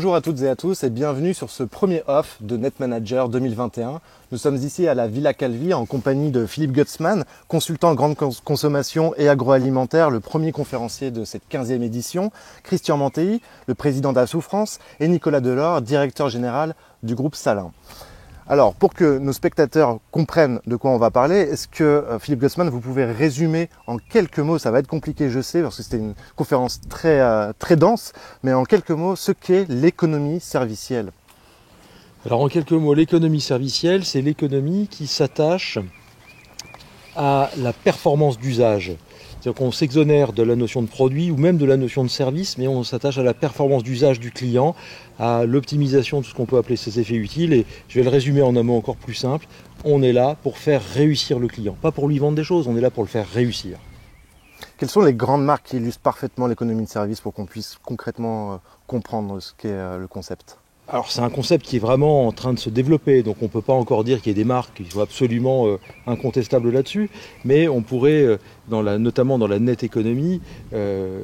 Bonjour à toutes et à tous et bienvenue sur ce premier off de NetManager 2021. Nous sommes ici à la Villa Calvi en compagnie de Philippe Gutzmann, consultant grande consommation et agroalimentaire, le premier conférencier de cette 15e édition, Christian Mantéi, le président d'Assaut France et Nicolas Delors, directeur général du groupe Salin. Alors, pour que nos spectateurs comprennent de quoi on va parler, est-ce que, Philippe Gutzmann, vous pouvez résumer en quelques mots, ça va être compliqué, je sais, parce que c'était une conférence très dense, mais en quelques mots, ce qu'est l'économie servicielle? Alors, en quelques mots, l'économie servicielle, c'est l'économie qui s'attache à la performance d'usage. C'est-à-dire qu'on s'exonère de la notion de produit ou même de la notion de service, mais on s'attache à la performance d'usage du client, à l'optimisation de ce qu'on peut appeler ses effets utiles. Et je vais le résumer en un mot encore plus simple. On est là pour faire réussir le client. Pas pour lui vendre des choses, on est là pour le faire réussir. Quelles sont les grandes marques qui illustrent parfaitement l'économie de service pour qu'on puisse concrètement comprendre ce qu'est le concept? Alors c'est un concept qui est vraiment en train de se développer, donc on ne peut pas encore dire qu'il y ait des marques qui soient absolument incontestables là-dessus, mais on pourrait, notamment dans la net économie, on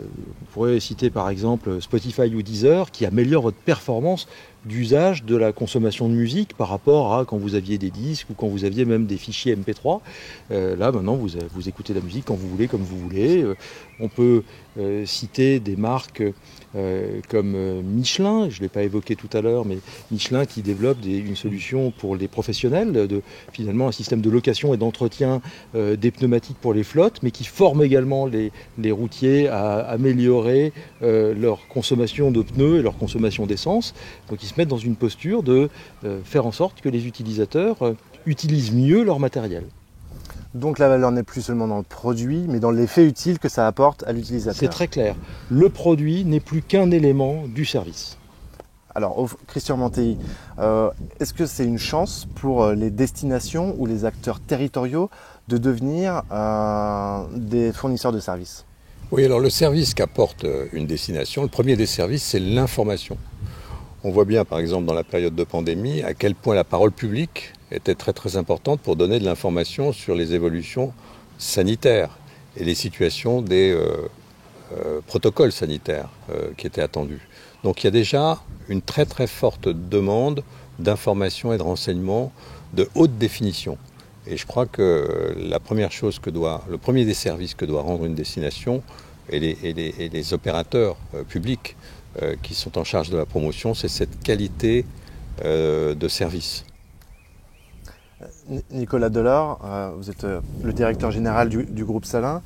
pourrait citer par exemple Spotify ou Deezer qui améliorent votre performance d'usage de la consommation de musique par rapport à quand vous aviez des disques ou quand vous aviez même des fichiers MP3. Là maintenant vous écoutez la musique quand vous voulez, comme vous voulez. On peut citer des marques comme Michelin, je ne l'ai pas évoqué tout à l'heure, mais Michelin qui développe une solution pour les professionnels, finalement un système de location et d'entretien des pneumatiques pour les flottes, mais qui forme également les routiers à améliorer leur consommation de pneus et leur consommation d'essence. Donc ils se mettent dans une posture de faire en sorte que les utilisateurs utilisent mieux leur matériel. Donc la valeur n'est plus seulement dans le produit, mais dans l'effet utile que ça apporte à l'utilisateur. C'est très clair. Le produit n'est plus qu'un élément du service. Alors, Christian Mantéi, est-ce que c'est une chance pour les destinations ou les acteurs territoriaux de devenir des fournisseurs de services? Oui, alors le service qu'apporte une destination, le premier des services, c'est l'information. On voit bien, par exemple, dans la période de pandémie, à quel point la parole publique était très importante pour donner de l'information sur les évolutions sanitaires et les situations des protocoles sanitaires qui étaient attendus. Donc il y a déjà une très forte demande d'information et de renseignements de haute définition. Et je crois que le premier des services que doit rendre une destination et les opérateurs publics qui sont en charge de la promotion, c'est cette qualité de service. Nicolas Delors, vous êtes le directeur général du groupe Salin.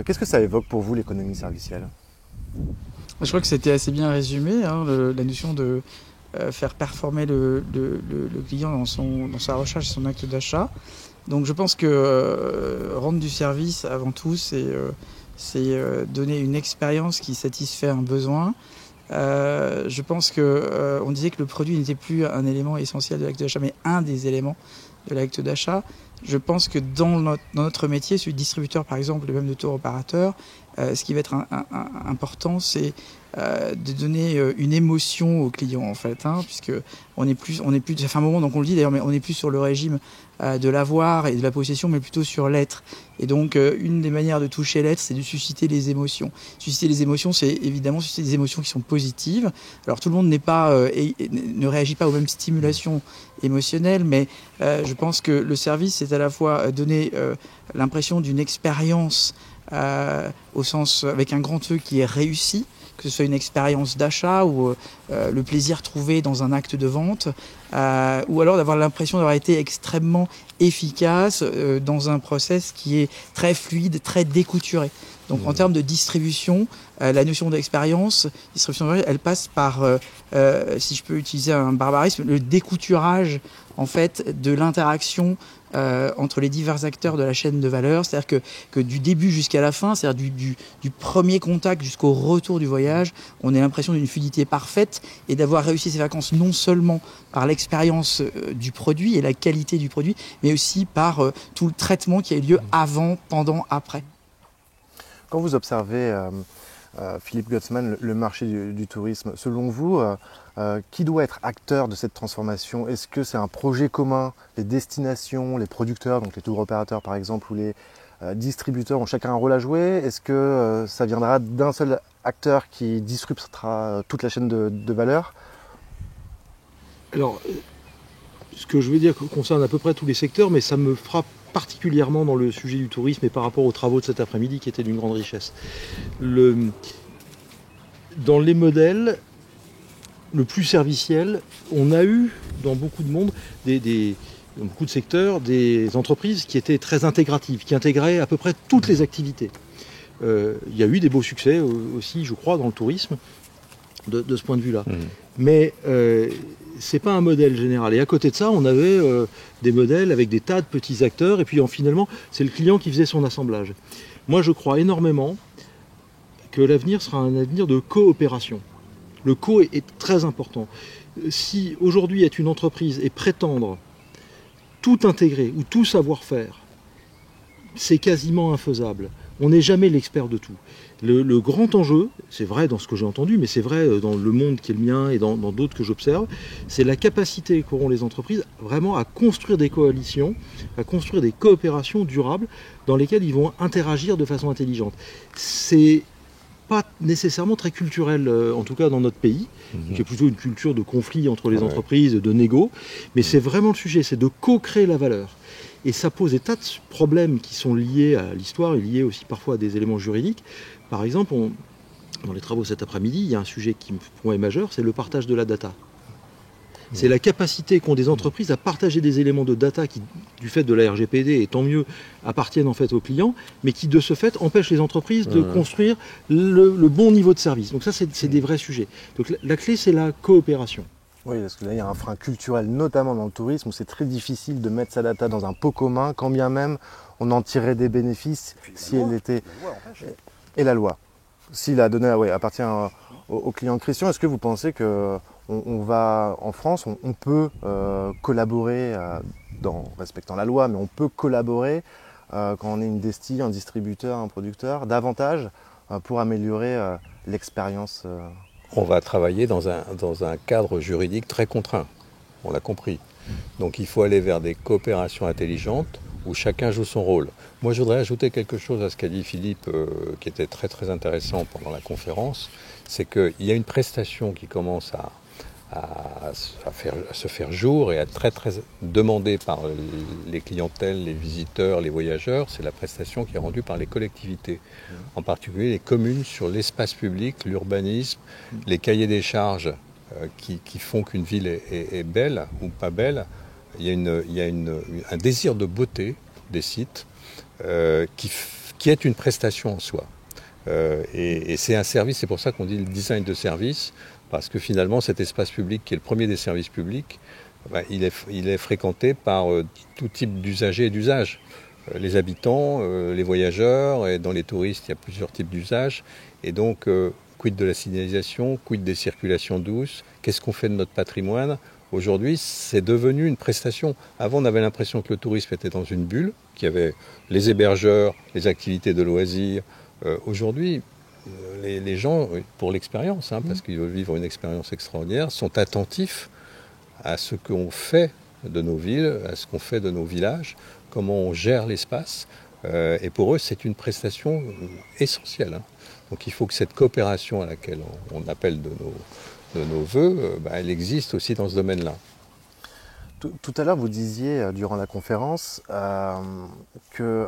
Qu'est-ce que ça évoque pour vous l'économie servicielle? Je crois que c'était assez bien résumé, la notion de faire performer le client dans sa recherche et son acte d'achat. Donc je pense que rendre du service avant tout, c'est donner une expérience qui satisfait un besoin. Je pense qu'on disait que le produit n'était plus un élément essentiel de l'acte d'achat, mais un des éléments de l'acte d'achat. Je pense que dans notre métier, celui de distributeur par exemple, et même de tour opérateur, ce qui va être important, c'est de donner une émotion au client en fait, puisque on est plus, ça fait un moment donc on le dit d'ailleurs, mais on n'est plus sur le régime de l'avoir et de la possession, mais plutôt sur l'être. Et donc une des manières de toucher l'être, c'est de susciter les émotions. Susciter les émotions, c'est évidemment susciter des émotions qui sont positives. Alors tout le monde ne réagit pas aux mêmes stimulations émotionnelles, mais je pense que le service, c'est à la fois donner l'impression d'une expérience au sens avec un grand E qui est réussi, que ce soit une expérience d'achat ou le plaisir trouvé dans un acte de vente, ou alors d'avoir l'impression d'avoir été extrêmement efficace dans un process qui est très fluide, très découturé. Donc en termes de distribution, la notion d'expérience, elle passe par, si je peux utiliser un barbarisme, le découturage en fait de l'interaction entre les divers acteurs de la chaîne de valeur, c'est-à-dire que du début jusqu'à la fin, c'est-à-dire du premier contact jusqu'au retour du voyage, on a l'impression d'une fluidité parfaite et d'avoir réussi ses vacances non seulement par l'expérience du produit et la qualité du produit, mais aussi par tout le traitement qui a eu lieu avant, pendant, après. Quand vous observez, Philippe Gutzmann, le marché du tourisme, selon vous, qui doit être acteur de cette transformation? Est-ce que c'est un projet commun? Les destinations, les producteurs, donc les tour opérateurs par exemple, ou les distributeurs ont chacun un rôle à jouer? Est-ce que ça viendra d'un seul acteur qui disruptera toute la chaîne de valeur? Alors, ce que je veux dire concerne à peu près tous les secteurs, mais ça me frappe particulièrement dans le sujet du tourisme et par rapport aux travaux de cet après-midi qui étaient d'une grande richesse. Dans les modèles, le plus serviciel, on a eu dans beaucoup de monde, dans beaucoup de secteurs, des entreprises qui étaient très intégratives, qui intégraient à peu près toutes les activités. Il y a eu des beaux succès aussi, je crois, dans le tourisme, de ce point de vue-là. Mais c'est pas un modèle général. Et à côté de ça, on avait des modèles avec des tas de petits acteurs, et puis finalement, c'est le client qui faisait son assemblage. Moi, je crois énormément que l'avenir sera un avenir de coopération. Le co est très important. Si aujourd'hui être une entreprise et prétendre tout intégrer ou tout savoir-faire, c'est quasiment infaisable. On n'est jamais l'expert de tout. Le grand enjeu, c'est vrai dans ce que j'ai entendu, mais c'est vrai dans le monde qui est le mien et dans d'autres que j'observe, c'est la capacité qu'auront les entreprises vraiment à construire des coalitions, à construire des coopérations durables dans lesquelles ils vont interagir de façon intelligente. C'est pas nécessairement très culturel, en tout cas dans notre pays, qui est plutôt une culture de conflit entre les entreprises, de négo, mais c'est vraiment le sujet, c'est de co-créer la valeur. Et ça pose des tas de problèmes qui sont liés à l'histoire et liés aussi parfois à des éléments juridiques. Par exemple, dans les travaux cet après-midi, il y a un sujet qui pour moi est majeur, c'est le partage de la data. C'est la capacité qu'ont des entreprises à partager des éléments de data qui, du fait de la RGPD, et tant mieux, appartiennent en fait aux clients, mais qui de ce fait empêchent les entreprises de construire le bon niveau de service. Donc ça, c'est des vrais sujets. Donc la clé, c'est la coopération. Oui, parce que là, il y a un frein culturel, notamment dans le tourisme, où c'est très difficile de mettre sa data dans un pot commun, quand bien même on en tirerait des bénéfices si elle était... Et la loi. Si la donnée appartient au client Christian, est-ce que vous pensez que on va, en France, on peut collaborer, respectant la loi, mais on peut collaborer quand on est une desti, un distributeur, un producteur, davantage pour améliorer l'expérience On va travailler dans un cadre juridique très contraint, on l'a compris. Donc il faut aller vers des coopérations intelligentes où chacun joue son rôle. Moi je voudrais ajouter quelque chose à ce qu'a dit Philippe, qui était très très intéressant pendant la conférence, c'est qu'il y a une prestation qui commence à se faire jour et à être très très demandée par les clientèles, les visiteurs, les voyageurs. C'est la prestation qui est rendue par les collectivités, en particulier les communes sur l'espace public, l'urbanisme, les cahiers des charges qui font qu'une ville est belle ou pas belle. Il y a un désir de beauté des sites qui est une prestation en soi. Et c'est un service, c'est pour ça qu'on dit le design de service, parce que finalement cet espace public qui est le premier des services publics, il est fréquenté par tout type d'usagers et d'usages. Les habitants, les voyageurs, et dans les touristes il y a plusieurs types d'usages. Et donc quid de la signalisation, quid des circulations douces, qu'est-ce qu'on fait de notre patrimoine? Aujourd'hui, c'est devenu une prestation. Avant, on avait l'impression que le tourisme était dans une bulle, qu'il y avait les hébergeurs, les activités de loisirs. Aujourd'hui, les gens, pour l'expérience, parce qu'ils veulent vivre une expérience extraordinaire, sont attentifs à ce qu'on fait de nos villes, à ce qu'on fait de nos villages, comment on gère l'espace. Et pour eux, c'est une prestation essentielle. Donc il faut que cette coopération à laquelle on appelle de nos voeux, elle existe aussi dans ce domaine-là. Tout à l'heure, vous disiez durant la conférence que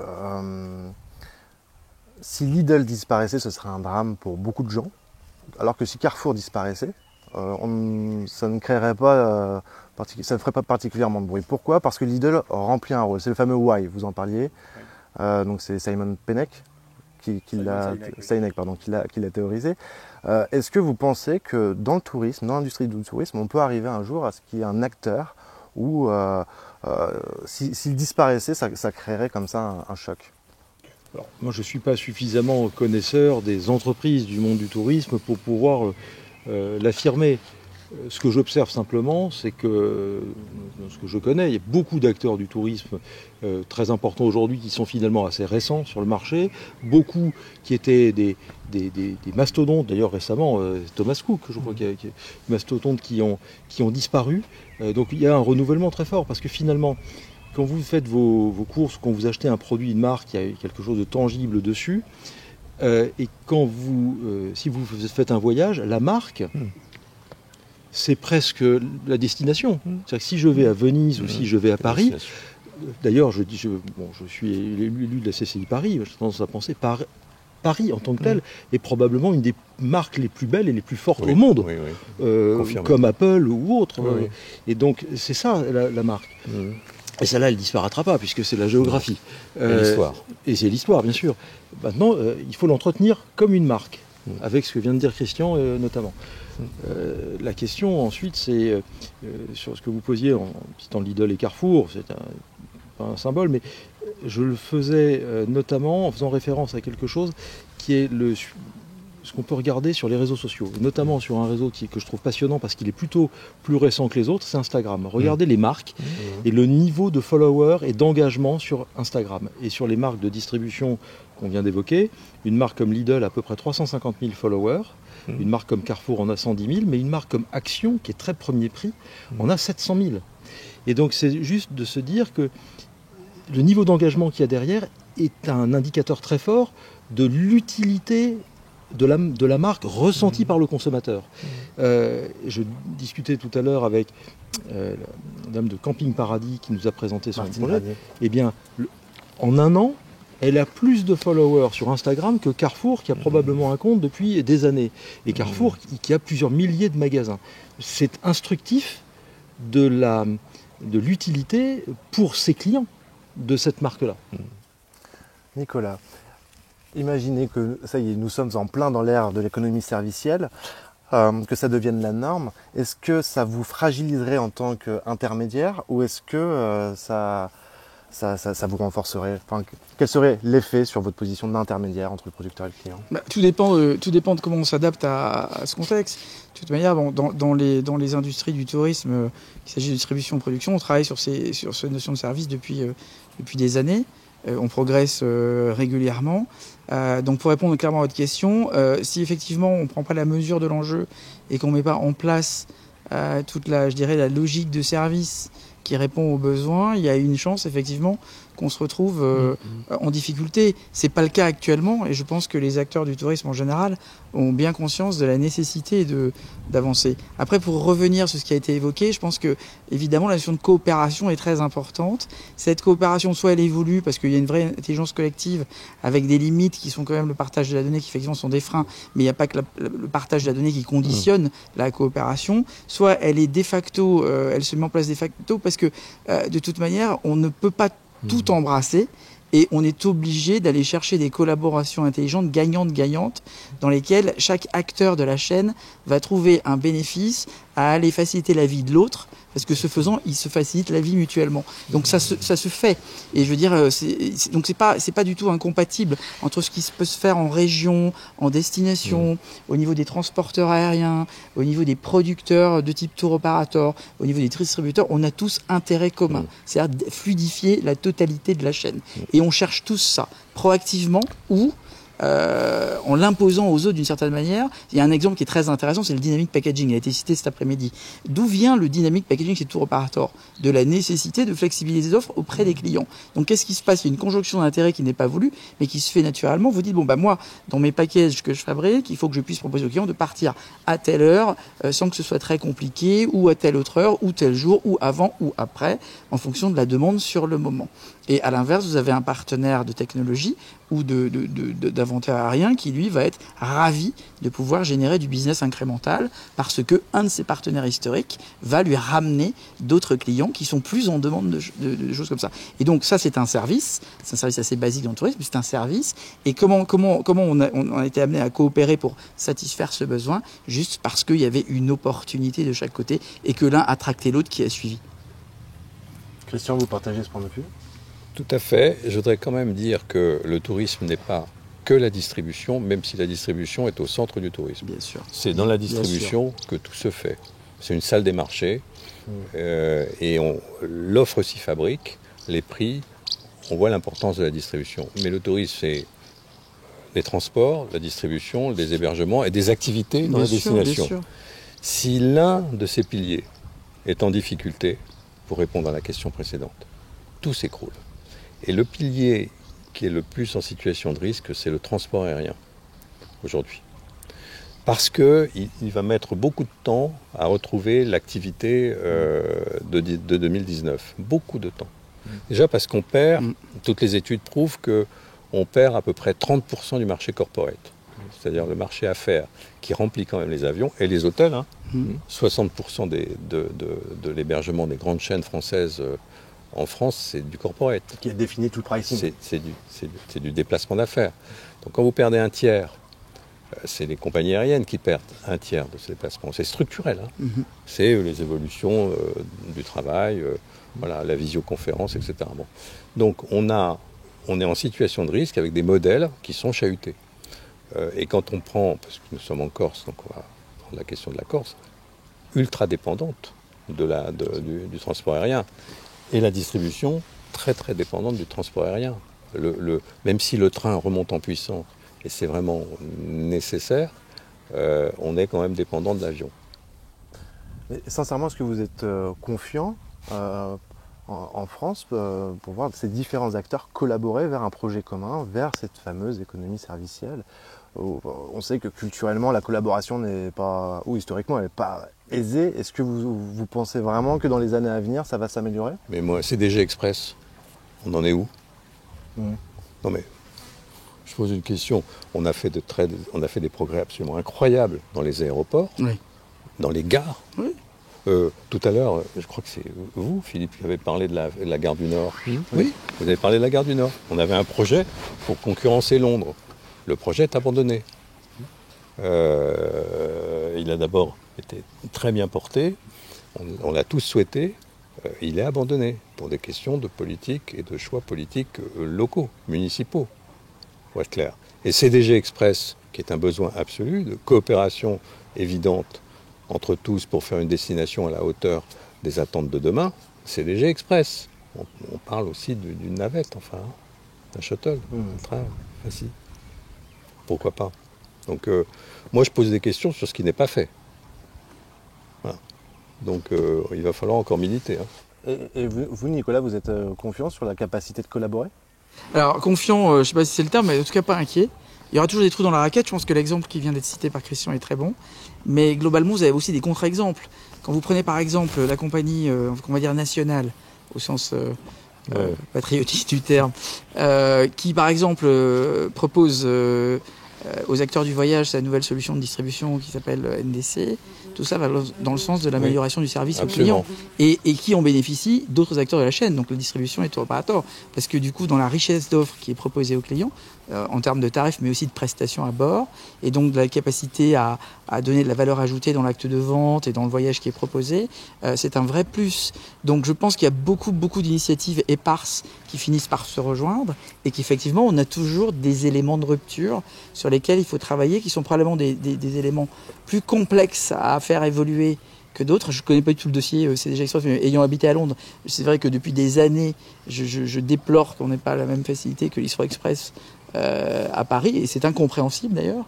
si Lidl disparaissait, ce serait un drame pour beaucoup de gens, alors que si Carrefour disparaissait, ça ne créerait pas, ça ne ferait pas particulièrement de bruit. Pourquoi? Parce que Lidl remplit un rôle. C'est le fameux why, vous en parliez. Donc c'est Simon Sinek qui l'a théorisé. Est-ce que vous pensez que dans le tourisme, dans l'industrie du tourisme, on peut arriver un jour à ce qu'il y ait un acteur où s'il disparaissait, ça créerait comme ça un choc? Alors, moi, je ne suis pas suffisamment connaisseur des entreprises du monde du tourisme pour pouvoir l'affirmer. Ce que j'observe simplement, c'est que, dans ce que je connais, il y a beaucoup d'acteurs du tourisme très importants aujourd'hui qui sont finalement assez récents sur le marché, beaucoup qui étaient des mastodontes, d'ailleurs récemment, Thomas Cook, je crois qu'il y a des mastodontes qui ont disparu. Donc il y a un renouvellement très fort, parce que finalement, quand vous faites vos courses, quand vous achetez un produit, une marque, il y a quelque chose de tangible dessus, et quand si vous faites un voyage, la marque... c'est presque la destination. C'est-à-dire que si je vais à Venise ou si je vais à Paris, d'ailleurs, je suis élu de la CCI Paris, j'ai tendance à penser Paris en tant que tel est probablement une des marques les plus belles et les plus fortes au monde, comme Apple ou autre. Et donc c'est ça la marque. Et celle-là, elle ne disparaîtra pas, puisque c'est la géographie. Et l'histoire. Et c'est l'histoire, bien sûr. Maintenant, il faut l'entretenir comme une marque, avec ce que vient de dire Christian notamment. La question ensuite, c'est sur ce que vous posiez en citant Lidl et Carrefour, c'est pas un symbole, mais je le faisais notamment en faisant référence à quelque chose qui est ce qu'on peut regarder sur les réseaux sociaux, notamment sur un réseau que je trouve passionnant parce qu'il est plutôt plus récent que les autres, c'est Instagram. Regardez les marques et le niveau de followers et d'engagement sur Instagram. Et sur les marques de distribution qu'on vient d'évoquer, une marque comme Lidl a à peu près 350 000 followers, une marque comme Carrefour en a 110 000, mais une marque comme Action, qui est très premier prix, en a 700 000. Et donc c'est juste de se dire que le niveau d'engagement qu'il y a derrière est un indicateur très fort de l'utilité de la marque ressentie par le consommateur. Je discutais tout à l'heure avec la dame de Camping Paradis qui nous a présenté son projet. Eh bien, en un an, elle a plus de followers sur Instagram que Carrefour, qui a probablement un compte depuis des années. Et Carrefour, qui a plusieurs milliers de magasins. C'est instructif de l'utilité pour ses clients de cette marque-là. Nicolas, imaginez que, ça y est, nous sommes en plein dans l'ère de l'économie servicielle, que ça devienne la norme. Est-ce que ça vous fragiliserait en tant qu'intermédiaire ou est-ce que ça vous renforcerait? Enfin, quel serait l'effet sur votre position d'intermédiaire entre le producteur et le client? Tout dépend de comment on s'adapte à ce contexte. De toute manière, dans les industries du tourisme, qu'il s'agit de distribution ou production, on travaille sur ces notions de service depuis des années. On progresse régulièrement. Donc pour répondre clairement à votre question, si effectivement on ne prend pas la mesure de l'enjeu et qu'on ne met pas en place toute la logique de service qui répond aux besoins, il y a une chance effectivement qu'on se retrouve en difficulté. C'est pas le cas actuellement et je pense que les acteurs du tourisme en général ont bien conscience de la nécessité d'avancer. Après, pour revenir sur ce qui a été évoqué, je pense que évidemment la notion de coopération est très importante. Cette coopération, soit elle évolue parce qu'il y a une vraie intelligence collective avec des limites qui sont quand même le partage de la donnée qui effectivement sont des freins, mais il n'y a pas que le partage de la donnée qui conditionne la coopération, soit elle est de facto, elle se met en place de facto parce que de toute manière on ne peut pas tout embrasser et on est obligé d'aller chercher des collaborations intelligentes, gagnantes, dans lesquelles chaque acteur de la chaîne va trouver un bénéfice à aller faciliter la vie de l'autre, parce que ce faisant, ils se facilitent la vie mutuellement. Donc ça se fait. Et je veux dire, donc c'est pas du tout incompatible entre ce qui peut se faire en région, en destination, au niveau des transporteurs aériens, au niveau des producteurs de type tour opérateur, au niveau des distributeurs. On a tous intérêt commun, c'est-à-dire fluidifier la totalité de la chaîne. Et on cherche tous ça, proactivement ou en l'imposant aux autres d'une certaine manière. Il y a un exemple qui est très intéressant, c'est le dynamic packaging. Il a été cité cet après-midi. D'où vient le dynamic packaging chez Tour Operator? De la nécessité de flexibiliser les offres auprès des clients. Donc qu'est-ce qui se passe? Il y a une conjonction d'intérêts qui n'est pas voulue, mais qui se fait naturellement. Vous dites, moi, dans mes packages que je fabrique, il faut que je puisse proposer aux clients de partir à telle heure, sans que ce soit très compliqué, ou à telle autre heure, ou tel jour, ou avant, ou après, en fonction de la demande sur le moment. Et à l'inverse, vous avez un partenaire de technologie ou d'inventaire aérien qui, lui, va être ravi de pouvoir générer du business incrémental parce que un de ses partenaires historiques va lui ramener d'autres clients qui sont plus en demande de choses comme ça. Et donc ça, c'est un service assez basique dans le tourisme, c'est un service. Et comment on a été amené à coopérer pour satisfaire ce besoin? Juste parce qu'il y avait une opportunité de chaque côté et que l'un a tracté l'autre qui a suivi. Christian, vous partagez ce point de vue? Tout à fait. Je voudrais quand même dire que le tourisme n'est pas que la distribution, même si la distribution est au centre du tourisme. Bien sûr. C'est dans la distribution que tout se fait. C'est une salle des marchés et l'offre s'y fabrique, les prix, on voit l'importance de la distribution. Mais le tourisme, c'est les transports, la distribution, des hébergements et des activités dans la destination. Bien sûr. Si l'un de ces piliers est en difficulté, pour répondre à la question précédente, tout s'écroule. Et le pilier qui est le plus en situation de risque, c'est le transport aérien, aujourd'hui. Parce qu'il va mettre beaucoup de temps à retrouver l'activité de 2019. Beaucoup de temps. Déjà parce qu'on perd, toutes les études prouvent qu'on perd à peu près 30% du marché corporate. C'est-à-dire le marché affaires qui remplit quand même les avions et les hôtels. 60% de l'hébergement des grandes chaînes françaises en France, c'est du corporate. Qui a défini tout le pricing. C'est du déplacement d'affaires. Donc quand vous perdez un tiers, c'est les compagnies aériennes qui perdent un tiers de ces déplacements. C'est structurel. C'est les évolutions du travail, voilà, la visioconférence, etc. Bon. Donc on est en situation de risque avec des modèles qui sont chahutés. Et quand on prend, parce que nous sommes en Corse, donc on va prendre la question de la Corse, ultra dépendante du transport aérien, et la distribution très très dépendante du transport aérien. Même si le train remonte en puissance, et c'est vraiment nécessaire, on est quand même dépendant de l'avion. Mais sincèrement, est-ce que vous êtes confiant en France pour voir ces différents acteurs collaborer vers un projet commun, vers cette fameuse économie servicielle? On sait que culturellement, la collaboration n'est pas, ou historiquement, elle n'est pas aisée. Est-ce que vous pensez vraiment que dans les années à venir, ça va s'améliorer? Mais moi, CDG Express, on en est où? Non mais, je pose une question. On a fait des progrès absolument incroyables dans les aéroports, dans les gares. Tout à l'heure, je crois que c'est vous, Philippe, qui avez parlé de la gare du Nord. Oui, vous avez parlé de la gare du Nord. On avait un projet pour concurrencer Londres. Le projet est abandonné. Il a d'abord été très bien porté. On l'a tous souhaité. Il est abandonné pour des questions de politique et de choix politiques locaux, municipaux, pour être clair. Et CDG Express, qui est un besoin absolu de coopération évidente entre tous pour faire une destination à la hauteur des attentes de demain, CDG Express. On parle aussi d'une navette, enfin, d'un shuttle, un train, ainsi. Pourquoi pas? Donc, moi, je pose des questions sur ce qui n'est pas fait. Voilà. Donc, il va falloir encore militer. Et vous, Nicolas, vous êtes confiant sur la capacité de collaborer? Alors, confiant, je ne sais pas si c'est le terme, mais en tout cas pas inquiet. Il y aura toujours des trous dans la raquette. Je pense que l'exemple qui vient d'être cité par Christian est très bon. Mais globalement, vous avez aussi des contre-exemples. Quand vous prenez par exemple la compagnie, on va dire nationale, au sens patriotique du terme, qui par exemple propose aux acteurs du voyage sa nouvelle solution de distribution qui s'appelle NDC, tout ça va dans le sens de l'amélioration du service au client. Et qui en bénéficient d'autres acteurs de la chaîne, donc la distribution et tour opérateur. Parce que du coup, dans la richesse d'offres qui est proposée aux clients, en termes de tarifs, mais aussi de prestations à bord, et donc de la capacité à donner de la valeur ajoutée dans l'acte de vente et dans le voyage qui est proposé, c'est un vrai plus. Donc je pense qu'il y a beaucoup d'initiatives éparses qui finissent par se rejoindre, et qu'effectivement, on a toujours des éléments de rupture sur lesquels il faut travailler, qui sont probablement des éléments plus complexes à faire évoluer que d'autres. Je ne connais pas du tout le dossier CDG Express, mais ayant habité à Londres, c'est vrai que depuis des années, je déplore qu'on n'ait pas la même facilité que l'Isro Express à Paris, et c'est incompréhensible d'ailleurs.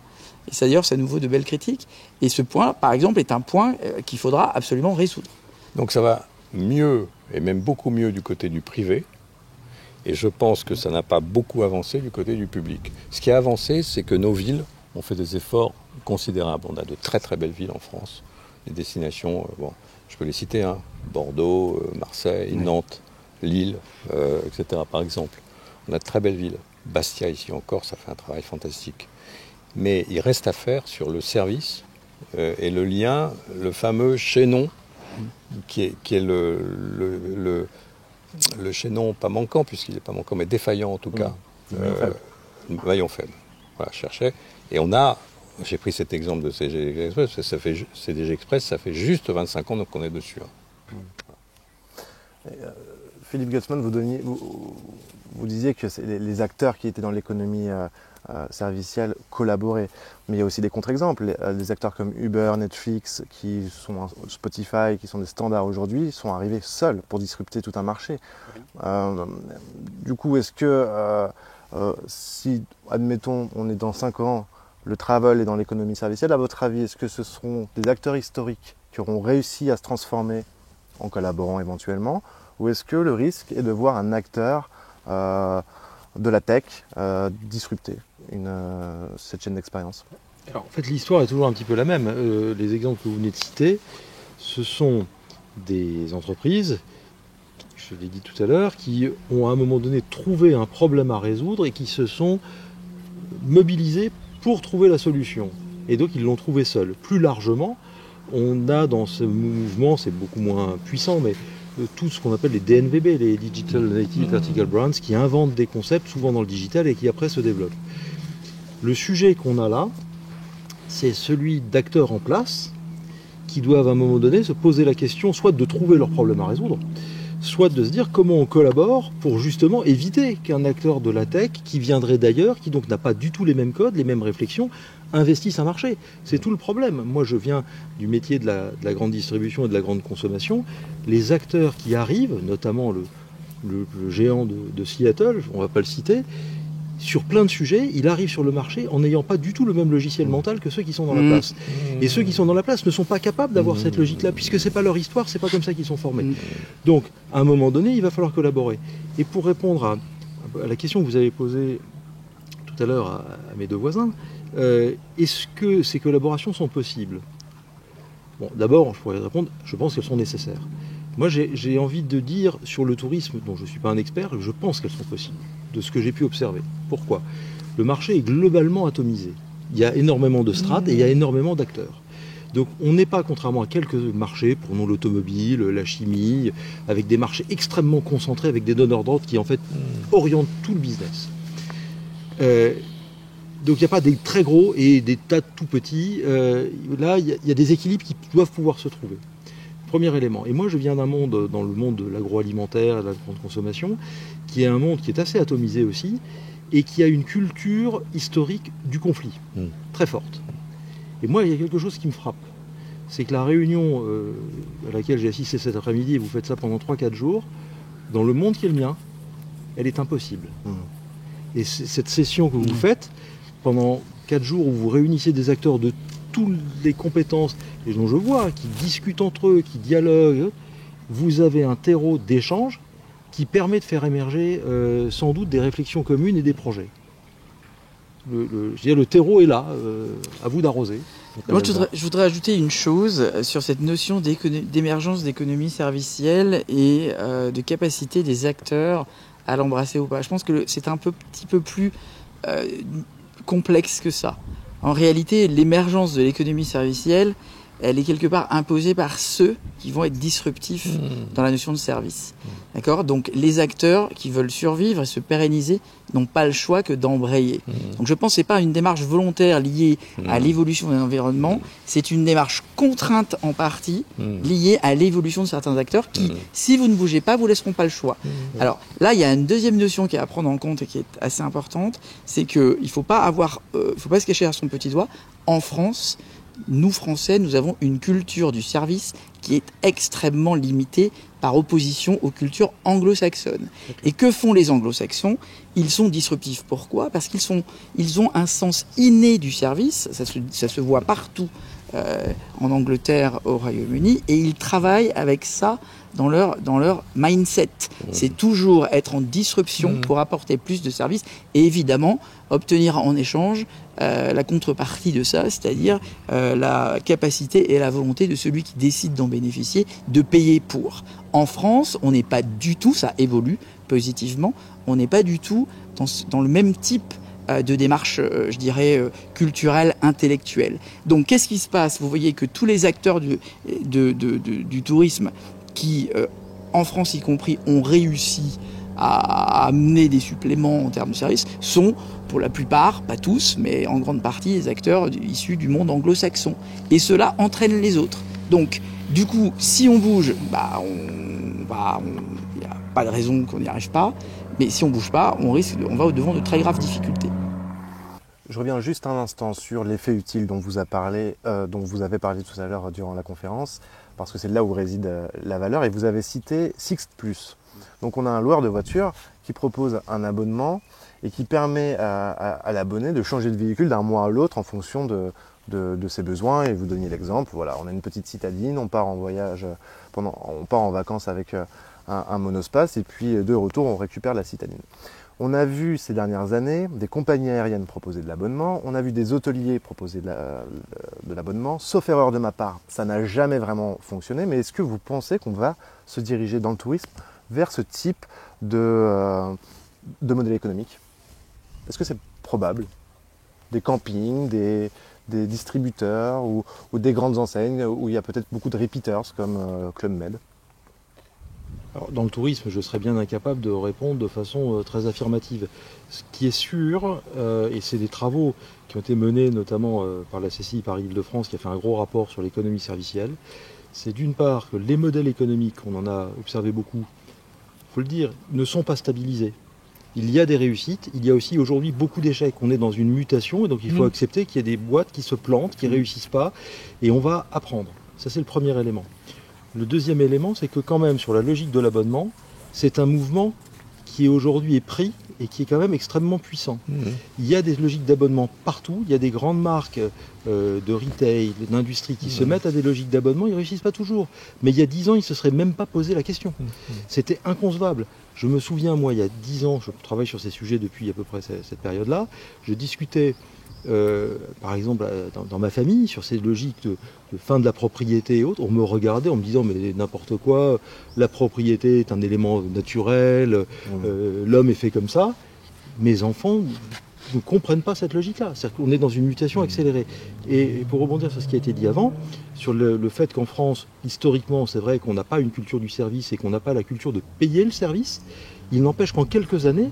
Et ça, d'ailleurs, ça nous vaut de belles critiques. Et ce point, par exemple, est un point qu'il faudra absolument résoudre. Donc ça va mieux, et même beaucoup mieux du côté du privé. Et je pense que ça n'a pas beaucoup avancé du côté du public. Ce qui a avancé, c'est que nos villes ont fait des efforts considérables. On a de très très belles villes en France. Des destinations, je peux les citer, Bordeaux, Marseille, Nantes, Lille, etc. par exemple. On a de très belles villes. Bastia, ici en Corse, ça fait un travail fantastique. Mais il reste à faire sur le service et le lien, le fameux chaînon, qui est le chaînon pas manquant, puisqu'il n'est pas manquant, mais défaillant en tout cas. Maillon faible. Voilà, je cherchais. Et j'ai pris cet exemple de CDG Express, CDG Express, ça fait juste 25 ans qu'on est dessus. Philippe Gutzmann, vous disiez que les acteurs qui étaient dans l'économie servicielle collaboraient. Mais il y a aussi des contre-exemples. Les acteurs comme Uber, Netflix, qui sont Spotify, qui sont des standards aujourd'hui, sont arrivés seuls pour disrupter tout un marché. Du coup, est-ce que si, admettons, on est dans 5 ans, le travel est dans l'économie servicielle, à votre avis, est-ce que ce seront des acteurs historiques qui auront réussi à se transformer en collaborant éventuellement, ou est-ce que le risque est de voir un acteur de la tech disrupter cette chaîne d'expérience? Alors, en fait, l'histoire est toujours un petit peu la même. Les exemples que vous venez de citer, ce sont des entreprises, je l'ai dit tout à l'heure, qui ont à un moment donné trouvé un problème à résoudre et qui se sont mobilisées pour trouver la solution. Et donc, ils l'ont trouvé seuls. Plus largement, on a dans ce mouvement, c'est beaucoup moins puissant, mais tout ce qu'on appelle les DNVB, les Digital Native Vertical Brands, qui inventent des concepts, souvent dans le digital, et qui après se développent. Le sujet qu'on a là, c'est celui d'acteurs en place qui doivent à un moment donné se poser la question soit de trouver leur problème à résoudre, soit de se dire comment on collabore pour justement éviter qu'un acteur de la tech qui viendrait d'ailleurs, qui donc n'a pas du tout les mêmes codes, les mêmes réflexions, investisse un marché. C'est tout le problème. Moi, je viens du métier de la grande distribution et de la grande consommation. Les acteurs qui arrivent, notamment le géant de Seattle, on ne va pas le citer, sur plein de sujets, il arrive sur le marché en n'ayant pas du tout le même logiciel mental que ceux qui sont dans la place. Et ceux qui sont dans la place ne sont pas capables d'avoir cette logique-là, puisque c'est pas leur histoire, c'est pas comme ça qu'ils sont formés. Donc, à un moment donné, il va falloir collaborer. Et pour répondre à la question que vous avez posée tout à l'heure à mes deux voisins, est-ce que ces collaborations sont possibles? Bon, d'abord, je pourrais répondre, je pense qu'elles sont nécessaires. Moi, j'ai envie de dire sur le tourisme, dont je ne suis pas un expert, je pense qu'elles sont possibles, de ce que j'ai pu observer. Pourquoi? Le marché est globalement atomisé. Il y a énormément de strates et il y a énormément d'acteurs. Donc on n'est pas, contrairement à quelques marchés, prenons l'automobile, la chimie, avec des marchés extrêmement concentrés, avec des donneurs d'ordre qui en fait orientent tout le business. Donc il n'y a pas des très gros et des tas de tout petits. Là, il y a des équilibres qui doivent pouvoir se trouver. Premier élément. Et moi, je viens d'un monde, dans le monde de l'agroalimentaire, de la grande consommation, qui est un monde qui est assez atomisé aussi, et qui a une culture historique du conflit, très forte. Et moi, il y a quelque chose qui me frappe. C'est que la réunion à laquelle j'ai assisté cet après-midi, et vous faites ça pendant 3-4 jours, dans le monde qui est le mien, elle est impossible. Et cette session que vous faites, pendant 4 jours où vous réunissez des acteurs de toutes les compétences, et dont je vois, qui discutent entre eux, qui dialoguent, vous avez un terreau d'échange qui permet de faire émerger sans doute des réflexions communes et des projets. Je veux dire, le terreau est là, à vous d'arroser. Moi, je voudrais ajouter une chose sur cette notion d'émergence d'économie servicielle et de capacité des acteurs à l'embrasser ou pas. Je pense que c'est un petit peu plus complexe que ça. En réalité, l'émergence de l'économie servicielle, elle est quelque part imposée par ceux qui vont être disruptifs dans la notion de service. D'accord ? Donc, les acteurs qui veulent survivre et se pérenniser n'ont pas le choix que d'embrayer. Donc, je pense que ce n'est pas une démarche volontaire liée à l'évolution de l'environnement, c'est une démarche contrainte en partie liée à l'évolution de certains acteurs qui, si vous ne bougez pas, vous laisseront pas le choix. Alors, là, il y a une deuxième notion qui est à prendre en compte et qui est assez importante, c'est qu'il ne faut pas se cacher à son petit doigt. En France, nous, Français, nous avons une culture du service qui est extrêmement limitée par opposition aux cultures anglo-saxonnes. Et que font les anglo-saxons? Ils sont disruptifs. Pourquoi? Parce qu'ils ont un sens inné du service, ça se voit partout en Angleterre, au Royaume-Uni, et ils travaillent avec ça dans leur mindset. C'est toujours être en disruption pour apporter plus de services et évidemment obtenir en échange la contrepartie de ça, c'est-à-dire la capacité et la volonté de celui qui décide d'en bénéficier de payer pour. En France, on n'est pas du tout, ça évolue positivement, on n'est pas du tout dans le même type de démarche, je dirais, culturelle, intellectuelle. Donc qu'est-ce qui se passe? Vous voyez que tous les acteurs du tourisme qui, en France y compris, ont réussi à amener des suppléments en termes de services, sont, pour la plupart, pas tous, mais en grande partie, des acteurs issus du monde anglo-saxon. Et cela entraîne les autres. Donc, du coup, si on bouge, il n'y a pas de raison qu'on n'y arrive pas. Mais si on ne bouge pas, on va au-devant de très graves difficultés. Je reviens juste un instant sur l'effet utile dont vous avez parlé tout à l'heure durant la conférence, parce que c'est là où réside la valeur, et vous avez cité Sixt Plus. Donc on a un loueur de voiture qui propose un abonnement et qui permet à l'abonné de changer de véhicule d'un mois à l'autre en fonction de ses besoins. Et vous donniez l'exemple, voilà, on a une petite citadine, on part en voyage, on part en vacances avec un monospace et puis de retour on récupère la citadine. On a vu ces dernières années des compagnies aériennes proposer de l'abonnement, on a vu des hôteliers proposer de l'abonnement, sauf erreur de ma part, ça n'a jamais vraiment fonctionné, mais est-ce que vous pensez qu'on va se diriger dans le tourisme vers ce type de modèle économique? Est-ce que c'est probable? Des campings, des distributeurs ou des grandes enseignes où il y a peut-être beaucoup de repeaters comme Club Med? Alors, dans le tourisme, je serais bien incapable de répondre de façon très affirmative. Ce qui est sûr, et c'est des travaux qui ont été menés notamment par la CCI Paris-Île-de-France, qui a fait un gros rapport sur l'économie servicielle, c'est d'une part que les modèles économiques, on en a observé beaucoup, il faut le dire, ne sont pas stabilisés. Il y a des réussites, il y a aussi aujourd'hui beaucoup d'échecs. On est dans une mutation et donc il faut accepter qu'il y a des boîtes qui se plantent, qui ne réussissent pas, et on va apprendre. Ça, c'est le premier élément. Le deuxième élément, c'est que quand même, sur la logique de l'abonnement, c'est un mouvement qui aujourd'hui est pris et qui est quand même extrêmement puissant. Il y a des logiques d'abonnement partout, il y a des grandes marques de retail, d'industrie qui se mettent à des logiques d'abonnement, ils ne réussissent pas toujours. Mais il y a 10 ans, ils ne se seraient même pas posé la question. C'était inconcevable. Je me souviens, moi, il y a 10 ans, je travaille sur ces sujets depuis à peu près cette période-là, je discutais par exemple dans ma famille sur ces logiques de fin de la propriété et autres. On me regardait en me disant mais n'importe quoi, la propriété est un élément naturel, l'homme est fait comme ça. Mes enfants ne comprennent pas cette logique-là. C'est-à-dire qu'on est dans une mutation accélérée. Et pour rebondir sur ce qui a été dit avant, sur le fait qu'en France, historiquement, c'est vrai qu'on n'a pas une culture du service et qu'on n'a pas la culture de payer le service, il n'empêche qu'en quelques années,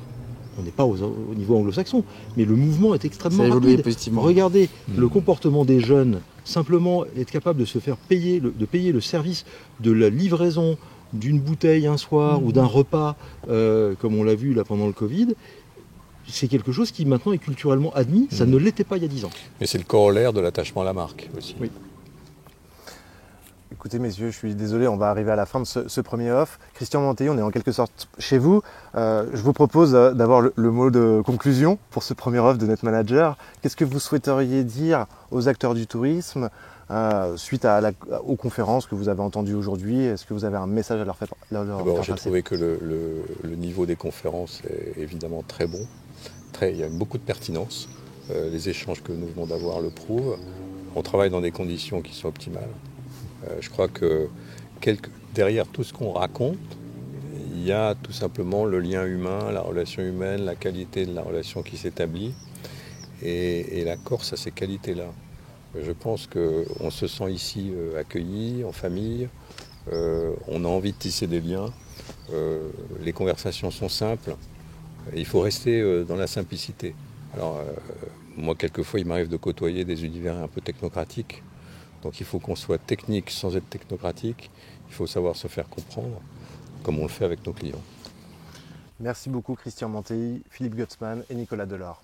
on n'est pas au niveau anglo-saxon, mais le mouvement est extrêmement rapide. Positivement. Regardez le comportement des jeunes, simplement être capable de se faire payer, de payer le service de la livraison d'une bouteille un soir ou d'un repas, comme on l'a vu là pendant le Covid, c'est quelque chose qui maintenant est culturellement admis, ça ne l'était pas il y a 10 ans. Mais c'est le corollaire de l'attachement à la marque aussi. Oui. Écoutez messieurs, je suis désolé, on va arriver à la fin de ce premier off. Christian Mantelli, on est en quelque sorte chez vous. Je vous propose d'avoir le mot de conclusion pour ce premier off de Net Manager. Qu'est-ce que vous souhaiteriez dire aux acteurs du tourisme suite aux conférences que vous avez entendues aujourd'hui? Est-ce que vous avez un message à leur faire passer? J'ai trouvé que le niveau des conférences est évidemment très bon. Il y a beaucoup de pertinence. Les échanges que nous venons d'avoir le prouvent. On travaille dans des conditions qui sont optimales. Je crois que derrière tout ce qu'on raconte, il y a tout simplement le lien humain, la relation humaine, la qualité de la relation qui s'établit. Et la Corse a ces qualités-là. Je pense qu'on se sent ici accueilli, en famille. On a envie de tisser des liens. Les conversations sont simples. Il faut rester dans la simplicité. Alors, moi, quelquefois, il m'arrive de côtoyer des univers un peu technocratiques. Donc il faut qu'on soit technique sans être technocratique. Il faut savoir se faire comprendre, comme on le fait avec nos clients. Merci beaucoup Christian Mantelli, Philippe Gutzmann et Nicolas Delors.